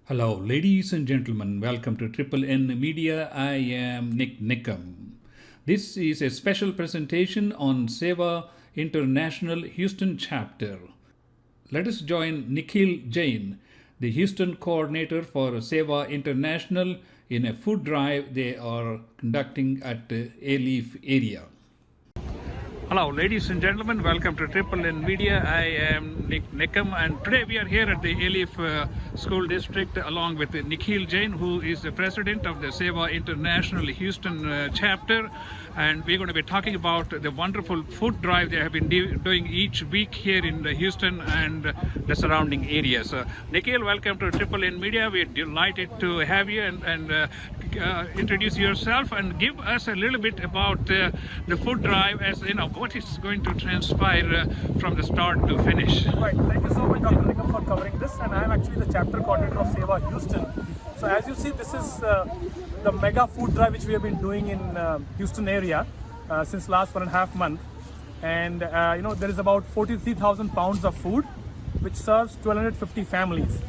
Hello, ladies and gentlemen. Welcome to Triple N Media. I am NIK NIKAM. This is a special presentation on Sewa International Houston chapter. Let us join Nikhil Jain, the Houston coordinator for Sewa International, in a food drive they are conducting at the A-Leaf area. Hello, ladies and gentlemen. Welcome to Triple N Media. I am NIK NIKAM, and today we are here at the A-Leaf School District along with Nikhil Jain, who is the president of the Sewa International Houston chapter. And we're going to be talking about the wonderful food drive they have been doing each week here in Houston and the surrounding areas. Nikhil, welcome to Triple N Media. We're delighted to have you and introduce yourself and give us a little bit about the food drive, as you know, what is going to transpire from the start to finish. Right. Thank you so much, Dr. Nikam, for covering this. And I'm actually the chapter coordinator of Sewa Houston. So as you see, this is the mega food drive which we have been doing in Houston area since last 1.5 months. And there is about 43,000 pounds of food which serves 1,250 families.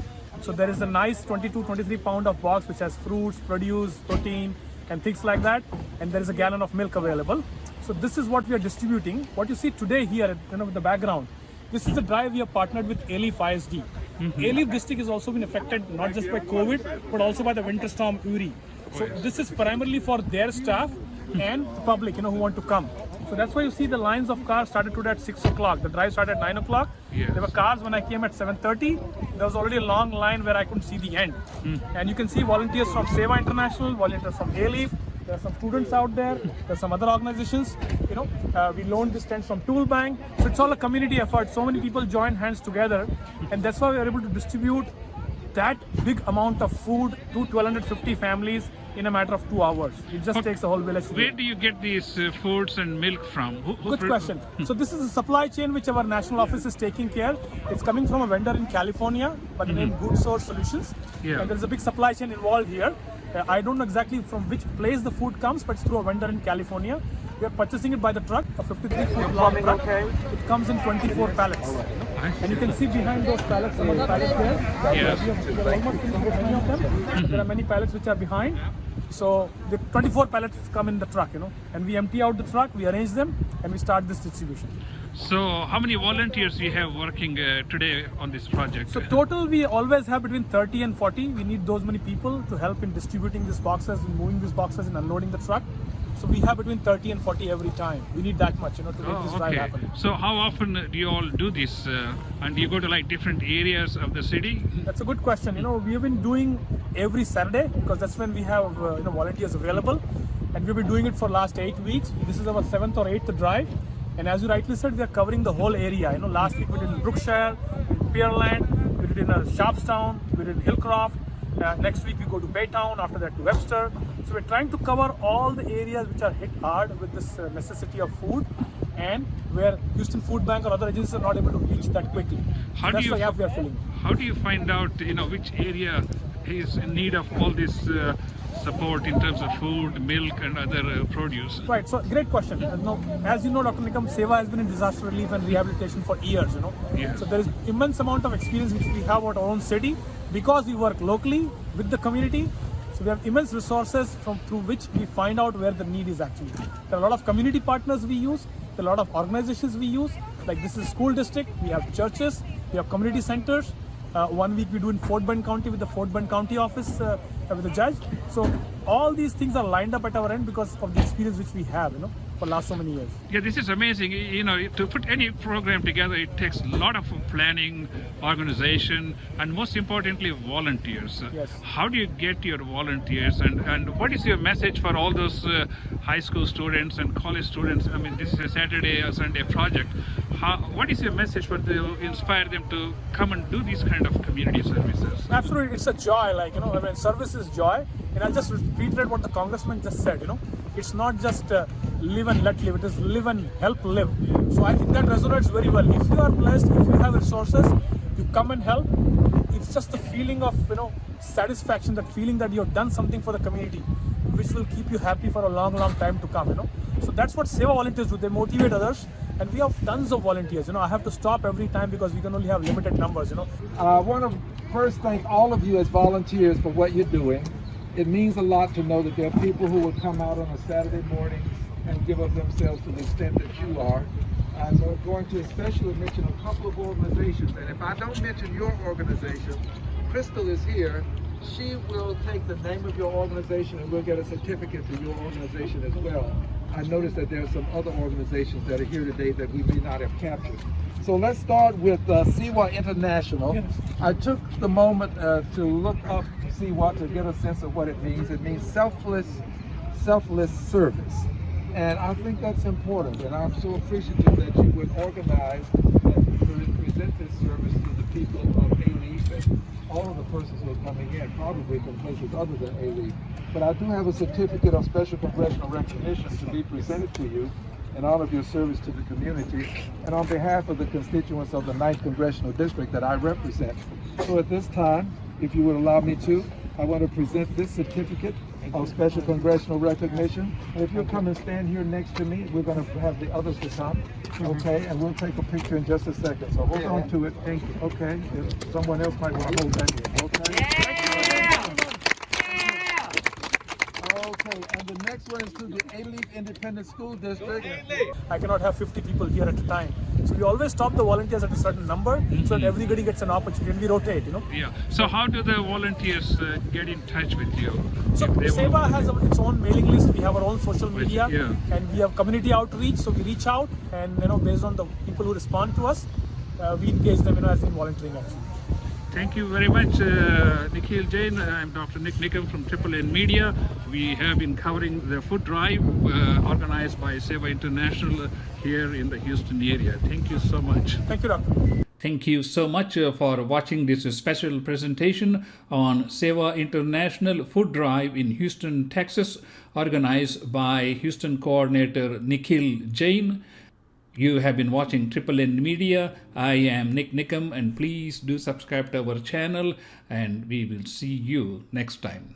So there is a nice 22-23 pound of box which has fruits, produce, protein and things like that. And there is a gallon of milk available. So this is what we are distributing. What you see today here, with the background, this is the drive we have partnered with A-Leaf ISD. A-Leaf district has also been affected not just by COVID, but also by the winter storm Uri. So this is primarily for their staff and the public, who want to come. So that's why you see the lines of cars started today at 6 o'clock. The drive started at 9 o'clock. Yes. There were cars when I came at 7:30. There was already a long line where I couldn't see the end. And you can see volunteers from Sewa International, volunteers from A-Leaf. There are some students out there. There are some other organizations. We loaned this tent from Tool Bank. So it's all a community effort. So many people join hands together. And that's why we are able to distribute that big amount of food to 1,250 families in a matter of 2 hours. It just takes a whole village to do. Where do you get these foods and milk from? Good question. So this is a supply chain which our national office is taking care. It's coming from a vendor in California by the name Good Source Solutions. Yeah. And there's a big supply chain involved here. I don't know exactly from which place the food comes, but it's through a vendor in California. We are purchasing it by the truck, a 53-foot long truck. It comes in 24 pallets. And you can see behind those pallets, some of the pallets there. Yes. There are almost many of them. There are many pallets which are behind. So the 24 pallets come in the truck, and we empty out the truck, we arrange them, and we start this distribution. So how many volunteers you have working today on this project? So total we always have between 30 and 40. We need those many people to help in distributing these boxes, and moving these boxes and unloading the truck. So we have between 30 and 40 every time. We need that much, to make this drive happen. So how often do you all do this? And do you go to different areas of the city? That's a good question. We have been doing every Saturday because that's when we have volunteers available, and we've been doing it for last 8 weeks. This is our 7th or 8th drive, and as you rightly said, we are covering the whole area. Last week we did in Brookshire, we did in Pearland, we did in Sharpstown, we did in Hillcroft. Next week we go to Baytown, after that to Webster. So we're trying to cover all the areas which are hit hard with this necessity of food, and where Houston Food Bank or other agencies are not able to reach that quickly. How That's do the you gap we are filling. How do you find out which area is in need of all this support in terms of food, milk and other produce? Right, so great question. As you know, Dr. Nikam, Sewa has been in disaster relief and rehabilitation for years, Yeah. So there is immense amount of experience which we have about our own city because we work locally with the community. So we have immense resources through which we find out where the need is actually. There are a lot of community partners we use, there are a lot of organizations we use, like this is a school district, we have churches, we have community centers. 1 week we do in Fort Bend County with the Fort Bend County office with the judge. So all these things are lined up at our end because of the experience which we have, for last so many years. Yeah, this is amazing. To put any program together, it takes a lot of planning, organization, and most importantly, volunteers. Yes. How do you get your volunteers, and what is your message for all those high school students and college students? I mean, this is a Saturday or Sunday project. What is your message to inspire them to come and do these kind of community services? Absolutely, it's a joy. Service is joy. And I'll just reiterate what the congressman just said. It's not just live and let live. It is live and help live. So I think that resonates very well. If you are blessed, if you have resources, you come and help. It's just the feeling of satisfaction, that feeling that you have done something for the community, which will keep you happy for a long, long time to come. So that's what Sewa volunteers do. They motivate others. and we have tons of volunteers. I have to stop every time because we can only have limited numbers. I want to first thank all of you as volunteers for what you're doing. It means a lot to know that there are people who will come out on a Saturday morning and give of themselves to the extent that you are. I'm going to especially mention a couple of organizations, and if I don't mention your organization, Crystal is here. She will take the name of your organization and we'll get a certificate to your organization as well. I noticed that there are some other organizations that are here today that we may not have captured. So let's start with Sewa International. Yes. I took the moment to look up Sewa to get a sense of what it means. It means selfless service. And I think that's important, and I'm so appreciative that you would organize and present this service to the people of A-Leaf and all of the persons who are coming in, probably from places other than A-Leaf. But I do have a certificate of special congressional recognition to be presented to you in all of your service to the community and on behalf of the constituents of the 9th Congressional District that I represent. So at this time, if you would allow me to, I want to present this certificate of special congressional recognition. And if you'll come and stand here next to me, we're going to have the others to come, okay? And we'll take a picture in just a second. So hold on to it. Thank you. Okay. If someone else might want to hold that here, okay? Okay, and the next one is to the A-Leaf Independent School District. I cannot have 50 people here at a time. So we always stop the volunteers at a certain number so that everybody gets an opportunity and we rotate, Yeah. So how do the volunteers get in touch with you? So If they Sewa want- has its own mailing list. We have our own social media, Yeah. and we have community outreach. So we reach out, and based on the people who respond to us, we engage them as in volunteering action. Thank you very much, Nikhil Jain. I'm Dr. NIK NIKAM from NNN Media. We have been covering the food drive organized by Sewa International here in the Houston area. Thank you so much. Thank you, Doctor. Thank you so much for watching this special presentation on Sewa International Food Drive in Houston, Texas, organized by Houston coordinator Nikhil Jain. You have been watching NNN Media. I am NIK NIKAM, and please do subscribe to our channel, and we will see you next time.